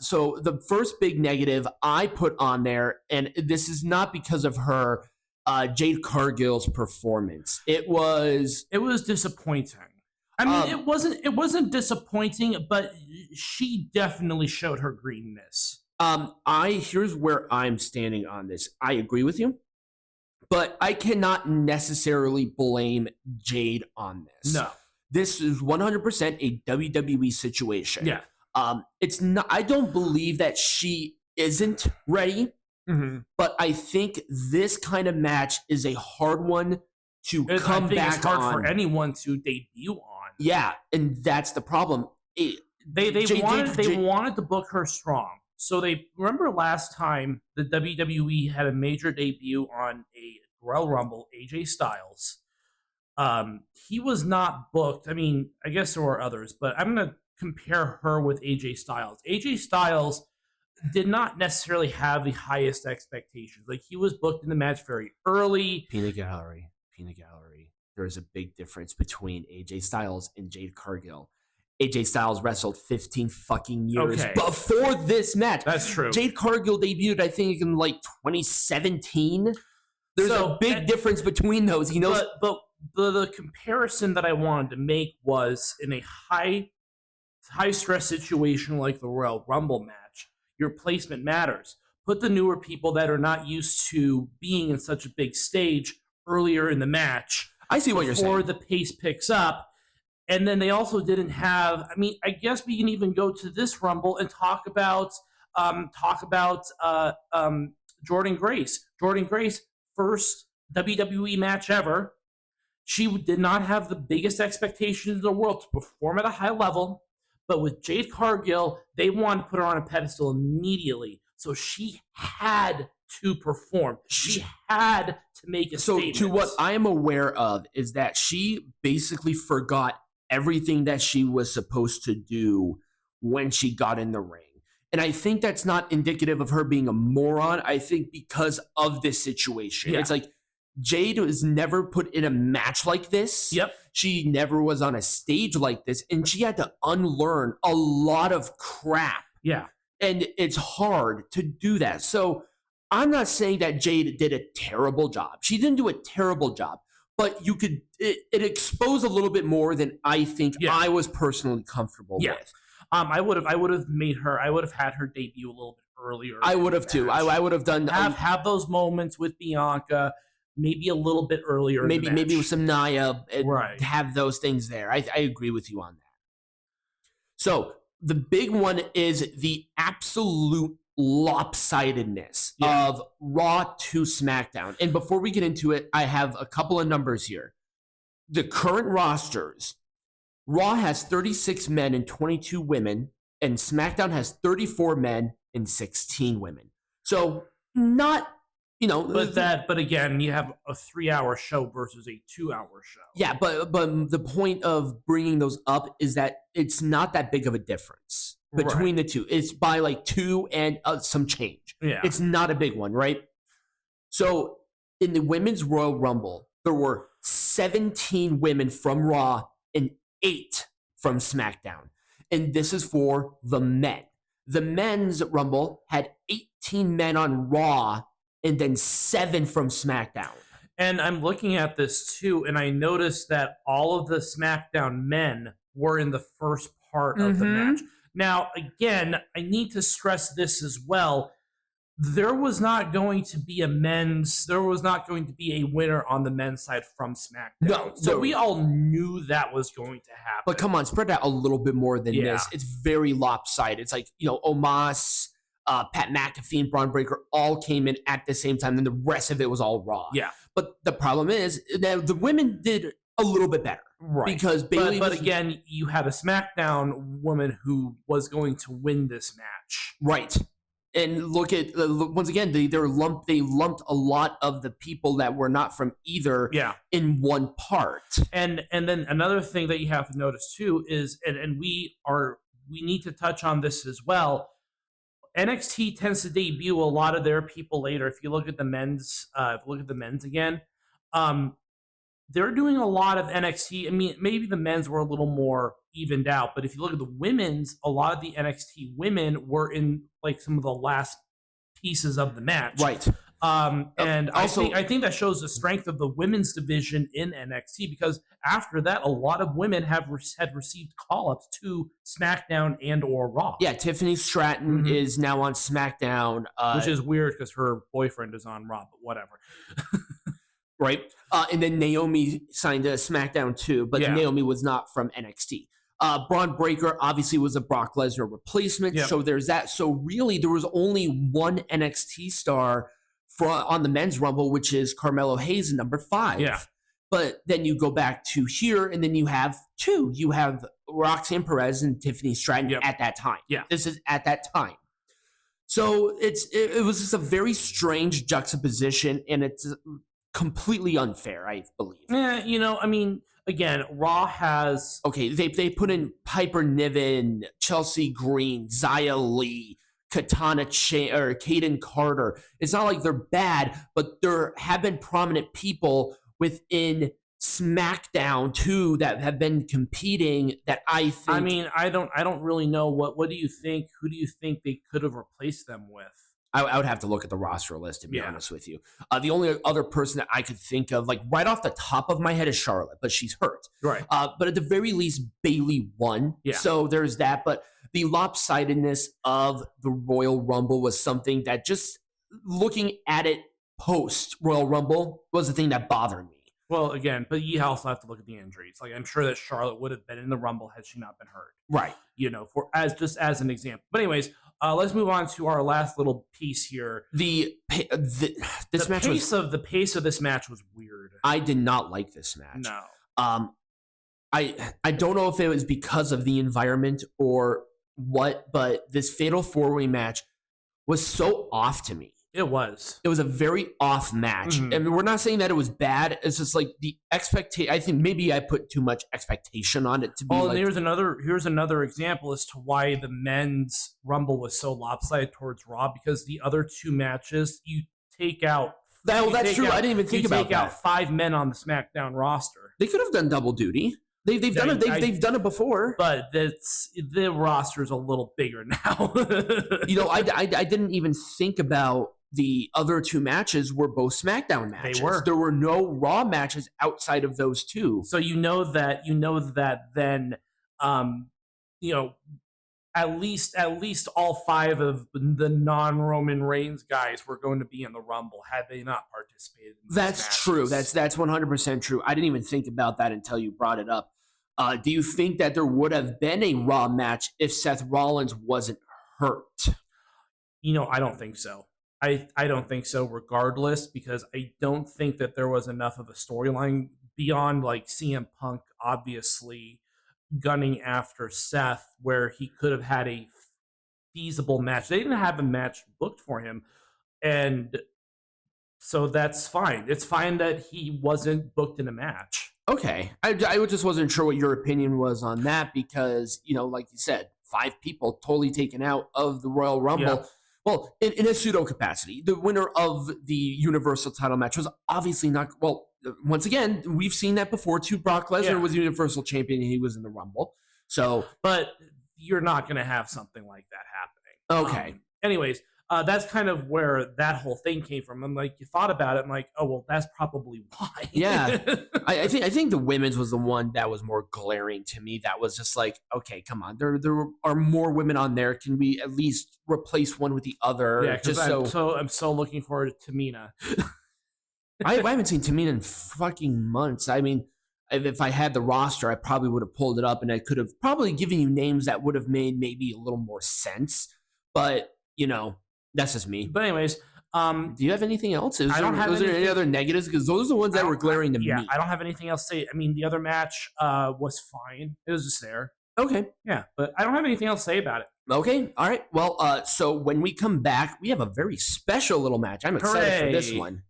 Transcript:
So the first big negative I put on there, and this is not because of her, Jade Cargill's performance. It was disappointing. I mean, it wasn't disappointing, but she definitely showed her greenness. Here's where I'm standing on this. I agree with you, but I cannot necessarily blame Jade on this. No. This is 100% a WWE situation. Yeah. It's not. I don't believe that she isn't ready, but I think this kind of match is a hard one to come back it's hard on. for anyone to debut on. Yeah, and that's the problem. They wanted to book her strong. So they remember last time the WWE had a major debut on a Royal Rumble, AJ Styles. He was not booked. I mean, I guess there were others, but I'm going to compare her with AJ Styles. AJ Styles did not necessarily have the highest expectations. Like, he was booked in the match very early. Peanut Gallery. There's a big difference between AJ Styles and Jade Cargill. AJ Styles wrestled 15 fucking years before this match. That's true. Jade Cargill debuted, I think, in like 2017. There's a big difference between those. He knows. But the comparison that I wanted to make was in a high stress situation like the Royal Rumble match. Your placement matters. Put the newer people that are not used to being in such a big stage earlier in the match. I see what you're saying. Before the pace picks up. And then they also didn't have, I mean, I guess we can even go to this Rumble and talk about Jordynne Grace. Jordynne Grace, first WWE match ever. She did not have the biggest expectations in the world to perform at a high level, but with Jade Cargill, they wanted to put her on a pedestal immediately. So she had to perform. She had to make a statement. So to what I am aware of is that she basically forgot everything that she was supposed to do when she got in the ring. And I think that's not indicative of her being a moron. I think because of this situation. Yeah. It's like Jade was never put in a match like this. Yep. She never was on a stage like this. And she had to unlearn a lot of crap. Yeah. And it's hard to do that. So I'm not saying that Jade did a terrible job. She didn't do a terrible job. But you could it exposed a little bit more than I think I was personally comfortable with. I would have had her debut a little bit earlier. I would have too. I would have done have those moments with Bianca, maybe a little bit earlier. Maybe with some Nia, right? Have those things there. I agree with you on that. So the big one is the absolute lopsidedness of Raw to SmackDown. And before we get into it, I have a couple of numbers here. The current rosters, Raw has 36 men and 22 women, and SmackDown has 34 men and 16 women. So not, but again, you have a 3-hour show versus a 2-hour show. Yeah, but the point of bringing those up is that it's not that big of a difference between the two. It's by like 2 and some change. Yeah. It's not a big one, right? So in the Women's Royal Rumble, there were 17 women from Raw and 8 from SmackDown. And this is for the men. The Men's Rumble had 18 men on Raw and then 7 from SmackDown. And I'm looking at this too, and I noticed that all of the SmackDown men were in the first part of the match. Now, again, I need to stress this as well. There was not going to be a winner on the men's side from SmackDown. No. So we all knew that was going to happen. But come on, spread out a little bit more than this. It's very lopsided. It's like, Omos, Pat McAfee, and Braun Breaker all came in at the same time, and the rest of it was all Raw. Yeah. But the problem is that the women did a little bit better. Right. Because Bayley but again, you had a SmackDown woman who was going to win this match. Right. And look at once again, they lumped a lot of the people that were not from either in one part. And then another thing that you have to notice too is, and we need to touch on this as well. NXT tends to debut a lot of their people later. If you look at the men's, again, they're doing a lot of NXT. I mean, maybe the men's were a little more evened out. But if you look at the women's, a lot of the NXT women were in like some of the last pieces of the match. Right. And also, I think that shows the strength of the women's division in NXT, because after that, a lot of women had received call-ups to SmackDown and or Raw. Yeah, Tiffany Stratton is now on SmackDown. Which is weird because her boyfriend is on Raw, but whatever. Right. And then Naomi signed to SmackDown too, but Naomi was not from NXT. Braun Breaker obviously was a Brock Lesnar replacement, so there's that. So really, there was only one NXT star on the men's Rumble, which is Carmelo Hayes, number 5. Yeah. But then you go back to here, and then you have 2. You have Roxanne Perez and Tiffany Stratton at that time. Yeah. This is at that time. So it was just a very strange juxtaposition, and it's completely unfair, I believe. Yeah, I mean, again, Raw has... Okay, they put in Piper Niven, Chelsea Green, Xia Li, Katana or Kaden Carter. It's not like they're bad, but there have been prominent people within SmackDown too that have been competing that I think... I mean, I don't really know. What do you think? Who do you think they could have replaced them with? I would have to look at the roster list, to be honest with you. The only other person that I could think of, like right off the top of my head, is Charlotte, but she's hurt. Right. But at the very least, Bayley won. Yeah. So there's that. But the lopsidedness of the Royal Rumble was something that, just looking at it post Royal Rumble, was the thing that bothered me. Well, again, but you also have to look at the injuries. Like, I'm sure that Charlotte would have been in the Rumble had she not been hurt. Right. As an example. But anyways, let's move on to our last little piece here. The pace of this match was weird. I did not like this match. No. I don't know if it was because of the environment or what, but this Fatal 4-Way match was so off to me. It was a very off match. Mm-hmm. I mean, we're not saying that it was bad. It's just like the expectation. I think maybe I put too much expectation on it to be. And here's another example as to why the men's Rumble was so lopsided towards Raw, because the other 2 matches you take out. That's true. I didn't even think about that. You take out 5 men on the SmackDown roster. They could have done double duty. They've done it. They've done it before. But the roster's a little bigger now. I didn't even think about the other 2 matches were both SmackDown matches. They were. There were no Raw matches outside of those 2. So that then at least all 5 of the non-Roman Reigns guys were going to be in the Rumble had they not participated in That's true. That's 100% true. I didn't even think about that until you brought it up. Do you think that there would have been a Raw match if Seth Rollins wasn't hurt? I don't think so. I don't think so, regardless, because I don't think that there was enough of a storyline beyond like CM Punk obviously gunning after Seth where he could have had a feasible match. They didn't have a match booked for him, and so that's fine. It's fine that he wasn't booked in a match. Okay. I just wasn't sure what your opinion was on that because, like you said, 5 people totally taken out of the Royal Rumble. Yeah. Well, in a pseudo capacity, the winner of the Universal title match was obviously not. Well, once again, we've seen that before too. Brock Lesnar was Universal Champion and he was in the Rumble. So, but you're not going to have something like that happening. Okay. Anyways, that's kind of where that whole thing came from. I'm like, you thought about it. I'm like, oh well, that's probably why. Yeah, I think the women's was the one that was more glaring to me. That was just like, okay, come on, there are more women on there. Can we at least replace one with the other? Yeah, I'm so looking forward to Tamina. I haven't seen Tamina in fucking months. I mean, if I had the roster, I probably would have pulled it up and I could have probably given you names that would have made maybe a little more sense. But that's just me. But anyways, do you have anything else? I don't have any other negatives? Because those are the ones that were glaring to me. Yeah, I don't have anything else to say. I mean, the other match was fine. It was just there. Okay. Yeah, but I don't have anything else to say about it. Okay. All right. Well, so when we come back, we have a very special little match. I'm excited for this one.